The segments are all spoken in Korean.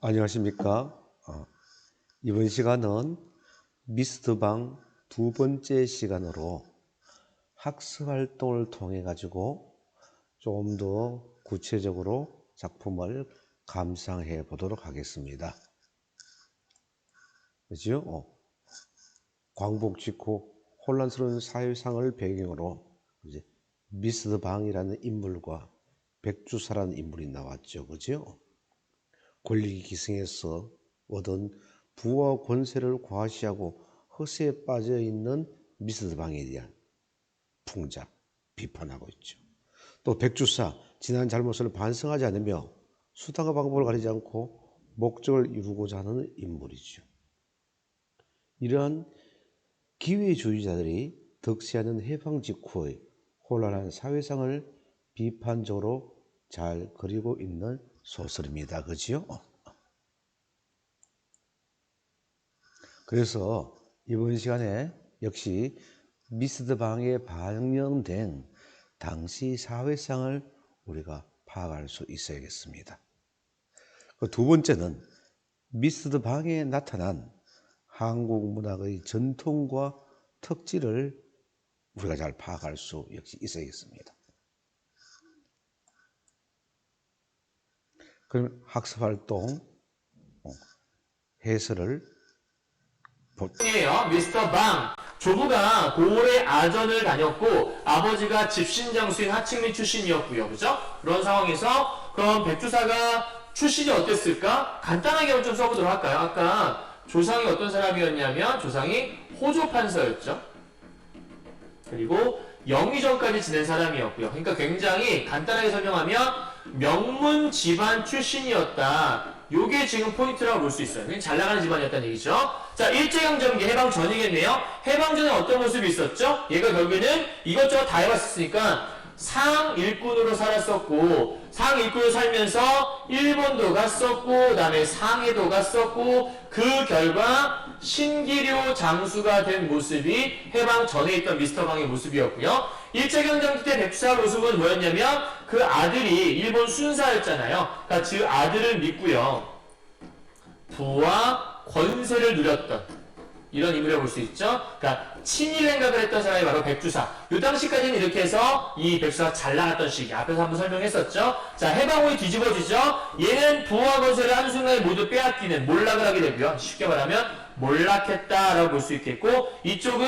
안녕하십니까. 이번 시간은 미스트방 두 번째 시간으로 학습활동을 통해 가지고 좀 더 구체적으로 작품을 감상해 보도록 하겠습니다. 그죠? 광복 직후 혼란스러운 사회상을 배경으로 이제 미스트방이라는 인물과 백주사라는 인물이 나왔죠. 그죠? 권력이 기승해서 얻은 부와 권세를 과시하고 허세에 빠져있는 미스터방에 대한 풍자, 비판하고 있죠. 또 백주사, 지난 잘못을 반성하지 않으며 수단과 방법을 가리지 않고 목적을 이루고자 하는 인물이죠. 이러한 기회주의자들이 득세하는 해방 직후의 혼란한 사회상을 비판적으로 잘 그리고 있는 소설입니다. 그지요? 그래서 이번 시간에 역시 미스트방에 반영된 당시 사회상을 우리가 파악할 수 있어야겠습니다. 두 번째는 미스트방에 나타난 한국 문학의 전통과 특질을 우리가 잘 파악할 수 역시 있어야겠습니다. 그럼 학습활동 해설을 이에요. 미스터 방. 조부가 고을의 아전을 다녔고 아버지가 집신장수인 하층민 출신이었고요. 그죠? 그런 상황에서 그럼 백주사가 출신이 어땠을까? 간단하게 좀 써보도록 할까요? 아까 조상이 어떤 사람이었냐면 조상이 호조 판서였죠. 그리고 영의정까지 지낸 사람이었고요. 그러니까 굉장히 간단하게 설명하면 명문 집안 출신이었다. 요게 지금 포인트라고 볼 수 있어요. 잘 나가는 집안이었다는 얘기죠. 자, 일제강점기 해방 전이겠네요. 해방 전에 어떤 모습이 있었죠? 얘가 결국에는 이것저것 다 해봤으니까 상일꾼으로 살았었고, 상일꾼으로 살면서 일본도 갔었고, 그 다음에 상해도 갔었고, 그 결과 신기료 장수가 된 모습이 해방 전에 있던 미스터방의 모습이었고요. 일제강점기 때 백주사 모습은 뭐였냐면 그 아들이 일본 순사였잖아요. 그러니까 그 아들을 믿고요. 부와 권세를 누렸던 이런 인물이라고 볼 수 있죠. 그러니까 친일 행각을 했던 사람이 바로 백주사. 이 당시까지는 이렇게 해서 이 백주사가 잘 나갔던 시기. 앞에서 한번 설명했었죠. 자, 해방 후에 뒤집어지죠. 얘는 부와 권세를 한순간에 모두 빼앗기는 몰락을 하게 되고요. 쉽게 말하면 몰락했다라고 볼 수 있겠고, 이쪽은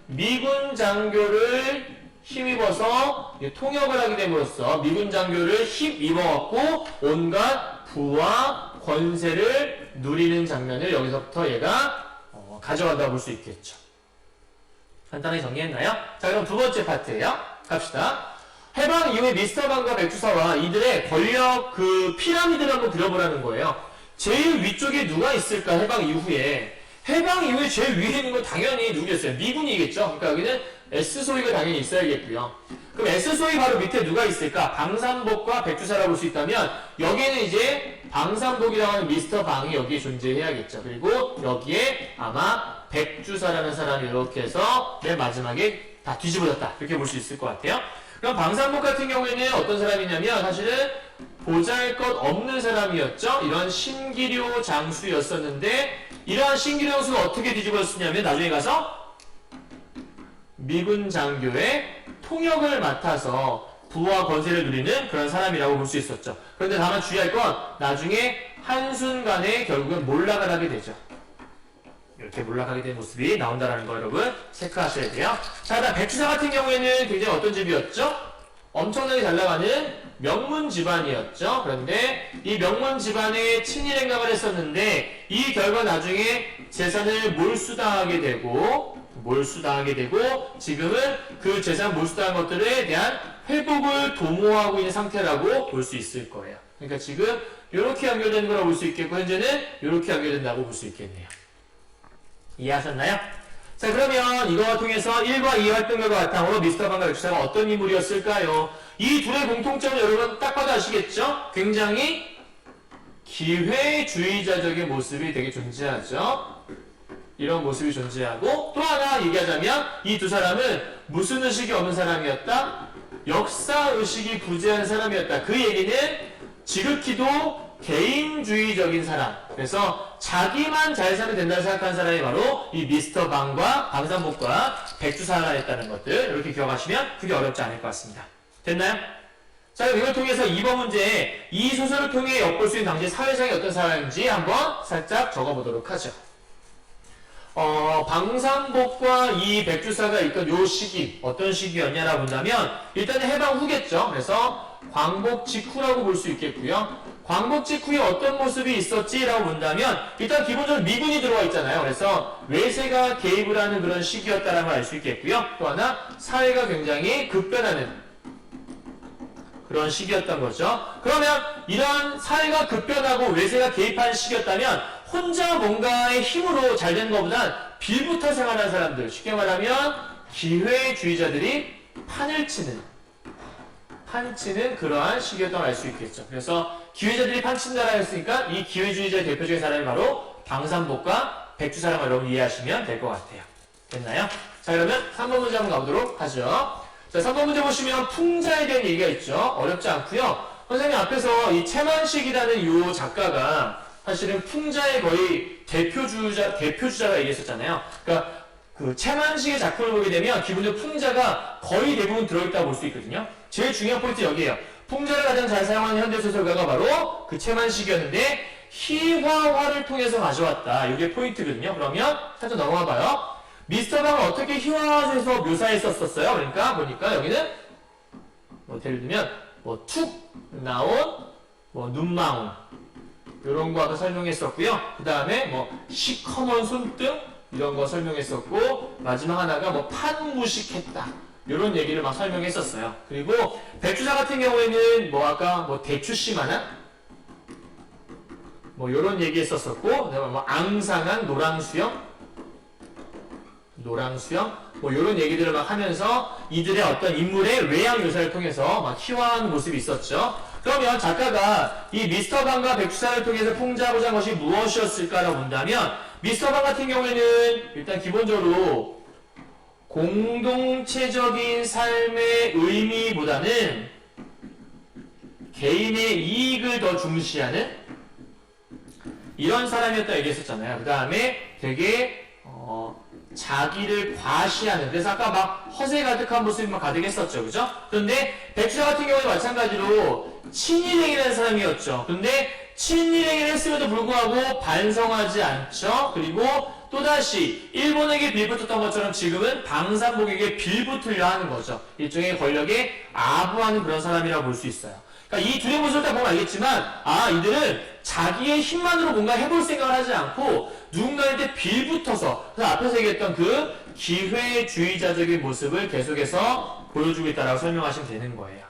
미군 장교를 힘입어서 통역을 하게 됨으로써 미군 장교를 힘입어갖고 온갖 부와 권세를 누리는 장면을 여기서부터 얘가 가져간다고 볼 수 있겠죠. 간단하게 정리했나요? 자, 그럼 두 번째 파트예요. 갑시다. 해방 이후에 미스터방과 백주사와 이들의 권력 피라미드를 한번 그려보라는 거예요. 제일 위쪽에 누가 있을까? 해방 이후에. 해방 이후에 제일 위에 있는 건 당연히 누구겠어요? 미군이겠죠. 그러니까 여기는 S소위가 당연히 있어야겠고요. 그럼 S소위 바로 밑에 누가 있을까? 방산복과 백주사라고 볼 수 있다면 여기에는 이제 방산복이라고 하는 미스터 방이 여기에 존재해야겠죠. 그리고 여기에 아마 백주사라는 사람이 이렇게 해서 맨 마지막에 다 뒤집어졌다. 이렇게 볼 수 있을 것 같아요. 그럼 방산복 같은 경우에는 어떤 사람이냐면 사실은 보잘것없는 사람이었죠. 이런 신기료 장수였었는데 이러한 신기료 장수가 어떻게 뒤집어졌냐면 나중에 가서 미군 장교의 통역을 맡아서 부와 권세를 누리는 그런 사람이라고 볼 수 있었죠. 그런데 다만 주의할 건 나중에 한순간에 결국은 몰락을 하게 되죠. 이렇게 몰락하게 된 모습이 나온다는 거 여러분 체크하셔야 돼요. 자, 다음 백주사 같은 경우에는 굉장히 어떤 집이었죠? 엄청나게 잘 나가는 명문 집안이었죠. 그런데 이 명문 집안에 친일 행각을 했었는데 이 결과 나중에 재산을 몰수당하게 되고 지금은 그 재산 몰수당한 것들에 대한 회복을 도모하고 있는 상태라고 볼 수 있을 거예요. 그러니까 지금 이렇게 연결되는 거라고 볼 수 있겠고 현재는 이렇게 연결된다고 볼 수 있겠네요. 이해하셨나요? 자, 그러면 이거와 통해서 1과 2 활동 결과 바탕으로 미스터방과 백주사가 어떤 인물이었을까요? 이 둘의 공통점은 여러분 딱 봐도 아시겠죠? 굉장히 기회주의자적인 모습이 되게 존재하죠. 이런 모습이 존재하고 또 하나 얘기하자면 이 두 사람은 무슨 의식이 없는 사람이었다? 역사의식이 부재한 사람이었다. 그 얘기는 지극히도 개인주의적인 사람. 그래서 자기만 잘 살면 된다고 생각하는 사람이 바로 이 미스터 방과 방산복과 백주사라였다는 것들 이렇게 기억하시면 그게 어렵지 않을 것 같습니다. 됐나요? 자, 그럼 이걸 통해서 2번 문제에 이 소설을 통해 엿볼 수 있는 당시 사회상이 어떤 사람인지 한번 살짝 적어보도록 하죠. 방산복과 이 백주사가 있던 요 시기, 어떤 시기였냐라고 본다면, 일단은 해방 후겠죠. 그래서 광복 직후라고 볼 수 있겠고요. 광복 직후에 어떤 모습이 있었지라고 본다면, 일단 기본적으로 미군이 들어와 있잖아요. 그래서 외세가 개입을 하는 그런 시기였다는 걸 알 수 있겠고요. 또 하나, 사회가 굉장히 급변하는 그런 시기였던 거죠. 그러면 이런 사회가 급변하고 외세가 개입하는 시기였다면 혼자 뭔가의 힘으로 잘 되는 것보단 빌부터 생활하는 사람들, 쉽게 말하면 기회주의자들이 판을 치는 그러한 시기였다고 알 수 있겠죠. 그래서 기회자들이 판친다라고 했으니까 이 기회주의자의 대표적인 사람이 바로 방산복과 백주사라고 여러분 이해하시면 될 것 같아요. 됐나요? 자, 그러면 3번 문제 한번 가보도록 하죠. 자, 3번 문제 보시면 풍자에 대한 얘기가 있죠. 어렵지 않고요. 선생님 앞에서 이 채만식이라는 이 작가가 사실은 풍자의 거의 대표주자가 얘기했었잖아요. 그러니까 그 채만식의 작품을 보게 되면 기본적으로 풍자가 거의 대부분 들어있다고 볼 수 있거든요. 제일 중요한 포인트 여기에요. 풍자를 가장 잘 사용하는 현대소설가가 바로 그 채만식이었는데 희화화를 통해서 가져왔다. 이게 포인트거든요. 그러면 살짝 넘어가 봐요. 미스터 방을 어떻게 희화화해서 묘사했었어요? 그러니까 보니까 여기는 뭐 예를 들면 뭐 툭 나온 뭐 눈망울 이런 거 아까 설명했었고요. 그 다음에 뭐 시커먼 손등 이런 거 설명했었고 마지막 하나가 뭐 판무식했다 이런 얘기를 막 설명했었어요. 그리고 백주사 같은 경우에는 뭐 아까 뭐 대추씨만한 뭐 이런 얘기 했었었고 그다음에 뭐 앙상한 노랑수염 뭐 이런 얘기들을 막 하면서 이들의 어떤 인물의 외양 묘사를 통해서 막 희화한 모습이 있었죠. 그러면 작가가 이 미스터 방과 백주사를 통해서 풍자하고자 한 것이 무엇이었을까라고 본다면 미스터 방 같은 경우에는 일단 기본적으로 공동체적인 삶의 의미보다는 개인의 이익을 더 중시하는 이런 사람이었다 얘기했었잖아요. 그 다음에 되게 자기를 과시하는, 그래서 아까 막 허세 가득한 모습이 막 가득했었죠. 그죠? 그런데 백주사 같은 경우는 마찬가지로 친일행이라는 사람이었죠. 근데 친일행을 했음에도 불구하고 반성하지 않죠. 그리고 또다시 일본에게 빌붙었던 것처럼 지금은 방산복에게 빌붙으려 하는 거죠. 일종의 권력에 아부하는 그런 사람이라고 볼 수 있어요. 그러니까 이 둘의 모습을 딱 보면 알겠지만 이들은 자기의 힘만으로 뭔가 해볼 생각을 하지 않고 누군가한테 빌붙어서 그래서 앞에서 얘기했던 그 기회주의자적인 모습을 계속해서 보여주고 있다라고 설명하시면 되는 거예요.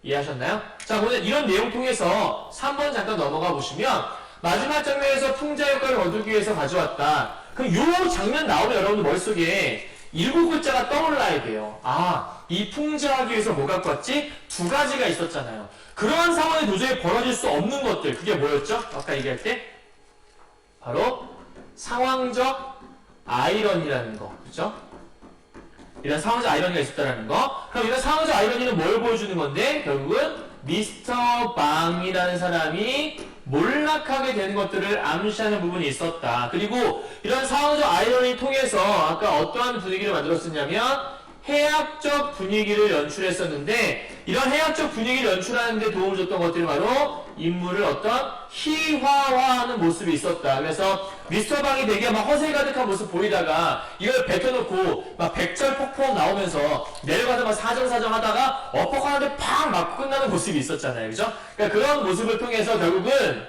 이해하셨나요? 자, 오늘 이런 내용 통해서 3번 잠깐 넘어가 보시면 마지막 장면에서 풍자 효과를 얻기 위해서 가져왔다. 그럼 요 장면 나오면 여러분들 머릿속에 7글자가 떠올라야 돼요. 이 풍자하기 위해서 뭐 갖고 왔지? 2가지가 있었잖아요. 그러한 상황이 도저히 벌어질 수 없는 것들, 그게 뭐였죠? 아까 얘기할 때? 바로 상황적 아이러니라는 거, 그죠? 이런 상황적 아이러니가 있었다는 거. 그럼 이런 상황적 아이러니는 뭘 보여주는 건데? 결국은 미스터 방이라는 사람이 몰락하게 되는 것들을 암시하는 부분이 있었다. 그리고 이런 상황적 아이러니를 통해서 아까 어떠한 분위기를 만들었었냐면 해학적 분위기를 연출했었는데 이런 해학적 분위기를 연출하는 데 도움을 줬던 것들이 바로 인물을 어떤 희화화하는 모습이 있었다. 그래서 미스터 방이 되게 막 허세 가득한 모습 보이다가 이걸 뱉어놓고 막 백절 폭포 나오면서 내려가서 막 사정사정 하다가 엎어가는데 팍 맞고 끝나는 모습이 있었잖아요. 그죠? 그러니까 그런 모습을 통해서 결국은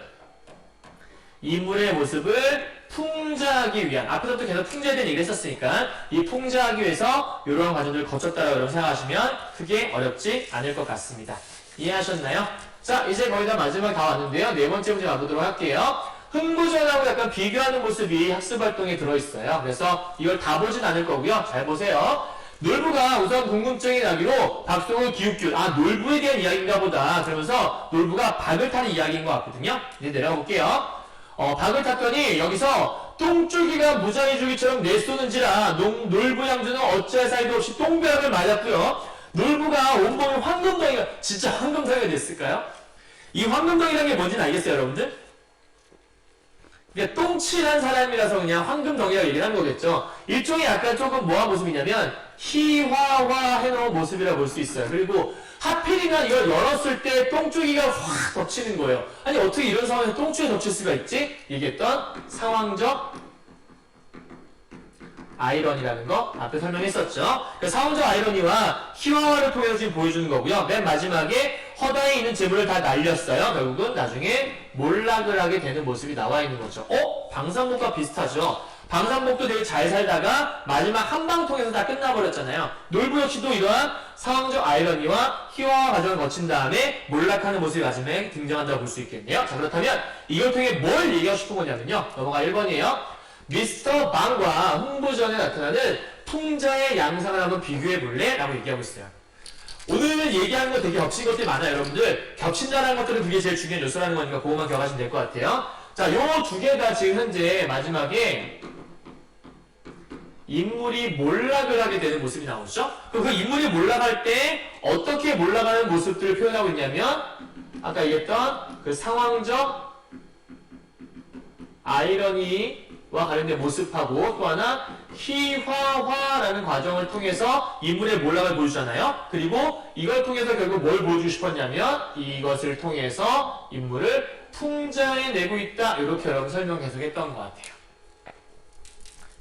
인물의 모습을 풍자하기 위한, 앞에서부터 계속 풍자에 대한 얘기를 했었으니까 이 풍자하기 위해서 이런 과정들을 거쳤다라고 여러분 생각하시면 크게 어렵지 않을 것 같습니다. 이해하셨나요? 자, 이제 거의 다 마지막 다 왔는데요. 4번째 문제 가보도록 할게요. 흥부전하고 약간 비교하는 모습이 학습활동에 들어있어요. 그래서 이걸 다 보진 않을 거고요. 잘 보세요. 놀부가 우선 궁금증이 나기로 박송을 기웃기웃, 놀부에 대한 이야기인가 보다 그러면서 놀부가 박을 타는 이야기인 것 같거든요. 이제 내려가 볼게요. 박을 탔더니 여기서 똥줄기가 무장해주기처럼 내쏘는지라 놀부 양주는 어찌할 사이도 없이 똥벼락을 맞았고요. 놀부가 온몸이 황금덩이가 진짜 황금덩이가 됐을까요? 이 황금덩이라는 게 뭔지는 알겠어요, 여러분들? 그러니까 똥칠한 사람이라서 그냥 황금덩이라고 얘기를 한 거겠죠. 일종의 약간 조금 뭐한 모습이냐면 희화화 해놓은 모습이라 볼 수 있어요. 그리고 하필이면 이걸 열었을 때 똥줄기가 확 덮치는 거예요. 아니 어떻게 이런 상황에서 똥줄이 덮칠 수가 있지? 얘기했던 상황적 아이러니라는 거 앞에 설명했었죠. 상황적 아이러니와 희화화를 통해서 지금 보여주는 거고요. 맨 마지막에 허다에 있는 재물을 다 날렸어요. 결국은 나중에 몰락을 하게 되는 모습이 나와 있는 거죠. 방산복과 비슷하죠. 방산복도 되게 잘 살다가 마지막 한 방 통해서 다 끝나버렸잖아요. 놀부 역시도 이러한 상황적 아이러니와 희화화 과정을 거친 다음에 몰락하는 모습이 마지막에 등장한다고 볼 수 있겠네요. 자, 그렇다면 이걸 통해 뭘 얘기하고 싶은 거냐면요. 넘어가 1번이에요. 미스터 방과 홍보전에 나타나는 풍자의 양상을 한번 비교해 볼래? 라고 얘기하고 있어요. 오늘 얘기하는 거 되게 겹친 것들이 많아요, 여러분들. 겹친다는 것들은 그게 제일 중요한 요소라는 거니까 그것만 기억하시면 될 것 같아요. 자, 요 두 개가 지금 현재 마지막에 인물이 몰락을 하게 되는 모습이 나오죠? 그럼 그 인물이 몰락할 때 어떻게 몰락하는 모습들을 표현하고 있냐면 아까 얘기했던 그 상황적 아이러니와 관련된 모습하고 또 하나 희화화라는 과정을 통해서 인물의 몰락을 보여주잖아요. 그리고 이걸 통해서 결국 뭘 보여주고 싶었냐면 이것을 통해서 인물을 풍자해내고 있다. 이렇게 여러분 설명 계속했던 것 같아요.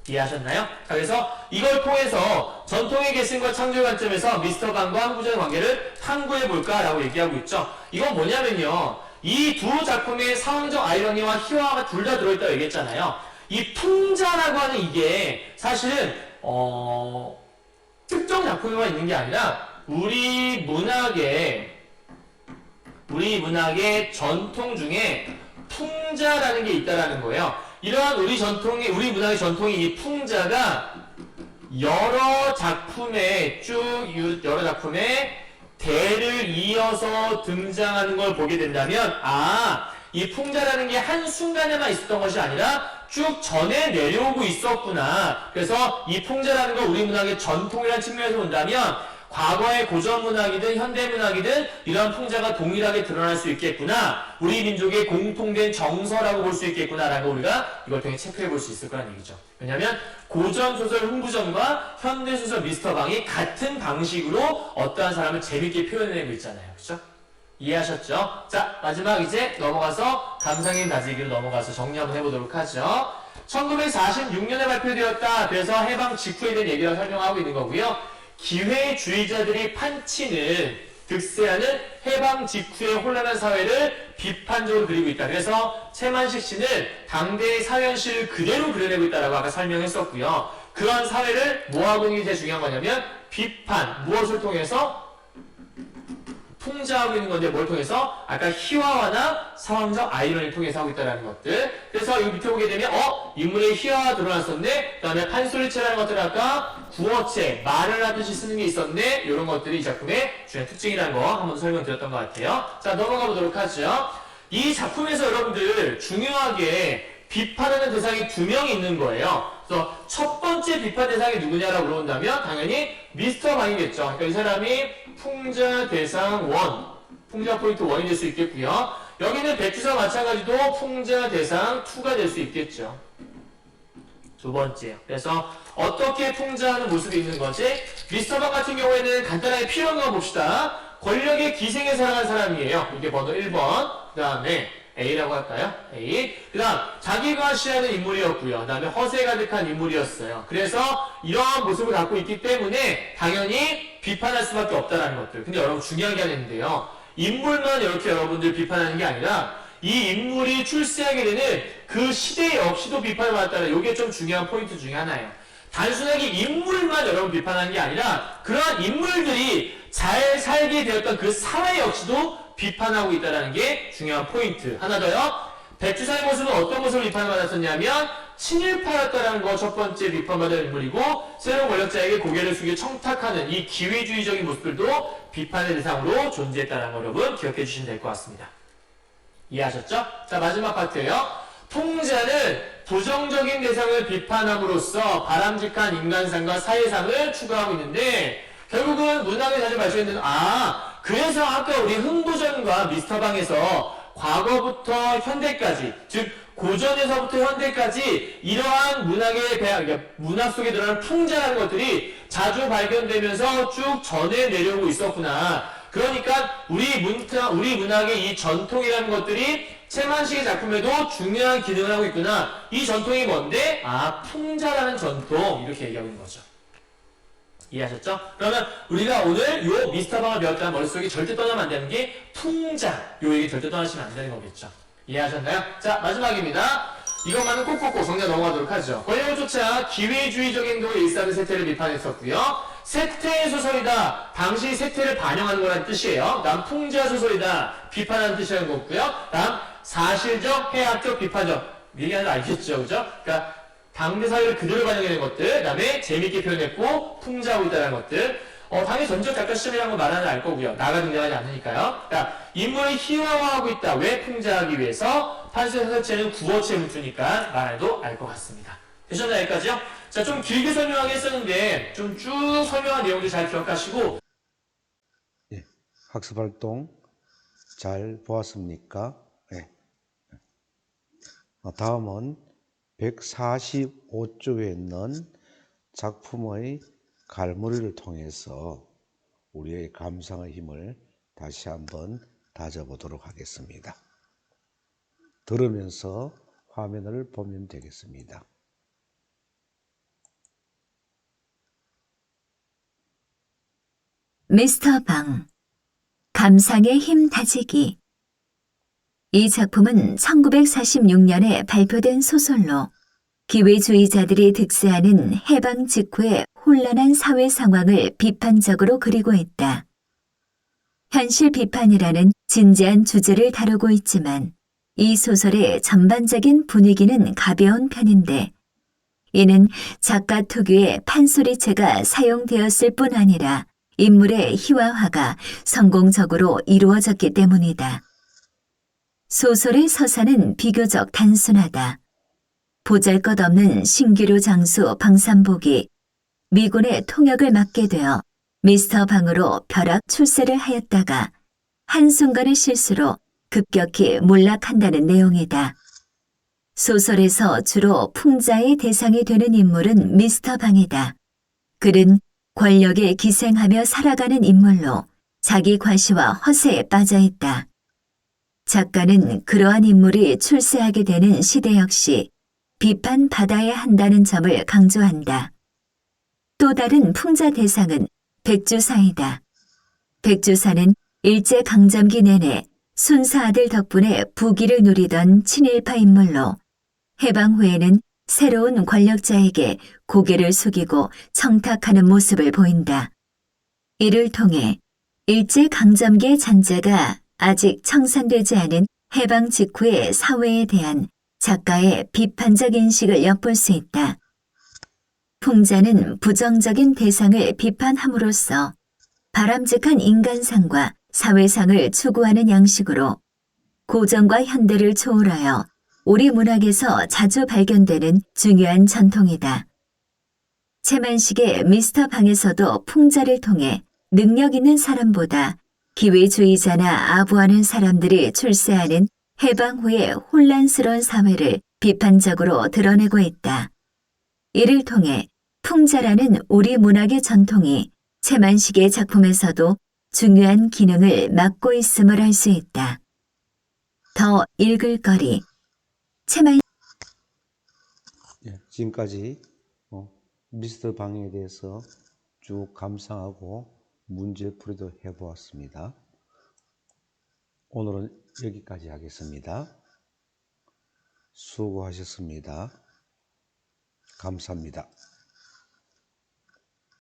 이해하셨나요? 자, 그래서 이걸 통해서 전통의 계승과 창조의 관점에서 미스터 방과 항구전의 관계를 탐구해볼까라고 얘기하고 있죠. 이건 뭐냐면요. 이 두 작품의 상황적 아이러니와 희화가 둘 다 들어있다고 얘기했잖아요. 이 풍자라고 하는 이게 사실은 특정 작품에만 있는 게 아니라 우리 문학의 전통 중에 풍자라는 게 있다라는 거예요. 이러한 우리 문학의 전통이 이 풍자가 여러 작품에 대를 이어서 등장하는 걸 보게 된다면 이 풍자라는 게 한순간에만 있었던 것이 아니라 쭉 전해 내려오고 있었구나. 그래서 이 풍자라는 걸 우리 문학의 전통이라는 측면에서 본다면 과거의 고전문학이든 현대문학이든 이러한 풍자가 동일하게 드러날 수 있겠구나. 우리 민족의 공통된 정서라고 볼 수 있겠구나라고 우리가 이걸 통해 체크해 볼 수 있을 거라는 얘기죠. 왜냐하면 고전소설 흥부전과 현대소설 미스터 방이 같은 방식으로 어떠한 사람을 재밌게 표현해내고 있잖아요. 그렇죠? 이해하셨죠? 자, 마지막 이제 넘어가서 감상의 다지기로 넘어가서 정리 한번 해보도록 하죠. 1946년에 발표되었다. 그래서 해방 직후에 대한 얘기를 설명하고 있는 거고요. 기회주의자들이 판치는 득세하는 해방 직후의 혼란한 사회를 비판적으로 그리고 있다. 그래서 최만식 씨는 당대의 사회 현실을 그대로 그려내고 있다라고 아까 설명했었고요. 그런 사회를 뭐하고 있는 게 제일 중요한 거냐면 비판, 무엇을 통해서? 풍자하고 있는 건데 뭘 통해서? 아까 희화화나 상황적 아이러니를 통해서 하고 있다는 것들. 그래서 여기 밑에 보게 되면 인물의 희화화 드러났었네. 그 다음에 판소리체라는 것들은 아까 구어체, 말을 하듯이 쓰는 게 있었네. 이런 것들이 이 작품의 주요 특징이라는 거 한번 설명드렸던 것 같아요. 자, 넘어가 보도록 하죠. 이 작품에서 여러분들 중요하게 비판하는 대상이 두 명이 있는 거예요. 그래서 첫 번째 비판 대상이 누구냐라고 물어본다면 당연히 미스터 방이겠죠. 그러니까 이 사람이 풍자 대상 1, 풍자 포인트 1이 될 수 있겠고요. 여기는 백주사 마찬가지도 풍자 대상 2가 될 수 있겠죠. 두 번째요. 그래서 어떻게 풍자하는 모습이 있는 거지? 미스터 방 같은 경우에는 간단하게 필요한 거 봅시다. 권력의 기생에 살아간 사람이에요. 이게 번호 1번. 그 다음에 A라고 할까요? A. 그 다음 자기가 시하는 인물이었고요. 그 다음에 허세 가득한 인물이었어요. 그래서 이러한 모습을 갖고 있기 때문에 당연히 비판할 수밖에 없다는 것들. 근데 여러분 중요한 게 하나 있는데요. 인물만 이렇게 여러분들 비판하는 게 아니라 이 인물이 출세하게 되는 그 시대 역시도 비판을 받았다는 이게 좀 중요한 포인트 중에 하나예요. 단순하게 인물만 여러분 비판하는 게 아니라 그러한 인물들이 잘 살게 되었던 그 사회 역시도 비판하고 있다는 게 중요한 포인트. 하나 더요. 백주사의 모습은 어떤 모습을 비판을 받았었냐면 친일파였다라는 거 첫 번째 비판받은 인물이고 새로운 권력자에게 고개를 숙여 청탁하는 이 기회주의적인 모습들도 비판의 대상으로 존재했다는 거 여러분 기억해 주시면 될 것 같습니다. 이해하셨죠? 자, 마지막 파트예요. 풍자는 부정적인 대상을 비판함으로써 바람직한 인간상과 사회상을 추구하고 있는데 결국은 문학에 자주 발표했는 그래서 아까 우리 흥부전과 미스터방에서 과거부터 현대까지, 즉 고전에서부터 현대까지 이러한 문학 속에 들어가는 풍자라는 것들이 자주 발견되면서 쭉 전해 내려오고 있었구나. 그러니까 우리 문학의 이 전통이라는 것들이 채만식의 작품에도 중요한 기능을 하고 있구나. 이 전통이 뭔데? 아, 풍자라는 전통. 이렇게 얘기하고 있는 거죠. 이해하셨죠? 그러면 우리가 오늘 요 미스터방을 배웠다는 머릿속에 절대 떠나면 안 되는 게 풍자. 요 얘기 절대 떠나시면 안 되는 거겠죠. 이해하셨나요? 자, 마지막입니다. 이것만은 꼭꼭꼭 정리해 넘어가도록 하죠. 권력을 쫓아 기회주의적 행동의 일사를 세태를 비판했었고요. 세태 소설이다. 당시 세태를 반영하는 거라는 뜻이에요. 다음 풍자 소설이다. 비판하는 뜻이라는 거고요. 다음 사실적, 해학적, 비판적. 얘기하는 거 알겠죠? 그죠? 그러니까 당대 사회를 그대로 반영하는 것들, 그 다음에 재밌게 표현했고 풍자하고 있다는 것들. 당연히 전적 작가 시점이라는 걸 말하는 알 거고요. 나가 등장하지 않으니까요. 그러니까 인물을 희화화하고 있다. 왜 풍자하기 위해서? 판세 설체는 구어체 문주니까 말해도 알 것 같습니다. 되셨나요? 여기까지요? 자, 좀 길게 설명하게 했었는데 좀 쭉 설명한 내용들 잘 기억하시고 예, 학습 활동 잘 보았습니까? 예. 다음은 145쪽에 있는 작품의 갈무리를 통해서 우리의 감상의 힘을 다시 한번 다져보도록 하겠습니다. 들으면서 화면을 보면 되겠습니다. 미스터 방, 감상의 힘 다지기. 이 작품은 1946년에 발표된 소설로 기회주의자들이 득세하는 해방 직후의 혼란한 사회 상황을 비판적으로 그리고 있다. 현실 비판이라는 진지한 주제를 다루고 있지만 이 소설의 전반적인 분위기는 가벼운 편인데 이는 작가 특유의 판소리체가 사용되었을 뿐 아니라 인물의 희화화가 성공적으로 이루어졌기 때문이다. 소설의 서사는 비교적 단순하다. 보잘것없는 신기루 장수 방산복이 미군의 통역을 맡게 되어 미스터 방으로 벼락 출세를 하였다가 한순간의 실수로 급격히 몰락한다는 내용이다. 소설에서 주로 풍자의 대상이 되는 인물은 미스터 방이다. 그는 권력에 기생하며 살아가는 인물로 자기 과시와 허세에 빠져있다. 작가는 그러한 인물이 출세하게 되는 시대 역시 비판받아야 한다는 점을 강조한다. 또 다른 풍자 대상은 백주사이다. 백주사는 일제강점기 내내 순사 아들 덕분에 부귀를 누리던 친일파 인물로 해방 후에는 새로운 권력자에게 고개를 숙이고 청탁하는 모습을 보인다. 이를 통해 일제강점기의 잔재가 아직 청산되지 않은 해방 직후의 사회에 대한 작가의 비판적 인식을 엿볼 수 있다. 풍자는 부정적인 대상을 비판함으로써 바람직한 인간상과 사회상을 추구하는 양식으로 고전과 현대를 초월하여 우리 문학에서 자주 발견되는 중요한 전통이다. 채만식의 미스터 방에서도 풍자를 통해 능력 있는 사람보다 기회주의자나 아부하는 사람들이 출세하는 해방 후의 혼란스러운 사회를 비판적으로 드러내고 있다. 이를 통해 풍자라는 우리 문학의 전통이 채만식의 작품에서도 중요한 기능을 맡고 있음을 알 수 있다. 더 읽을 거리. 지금까지 미스터 방에 대해서 쭉 감상하고 문제풀이도 해보았습니다. 오늘은 여기까지 하겠습니다. 수고하셨습니다. 감사합니다.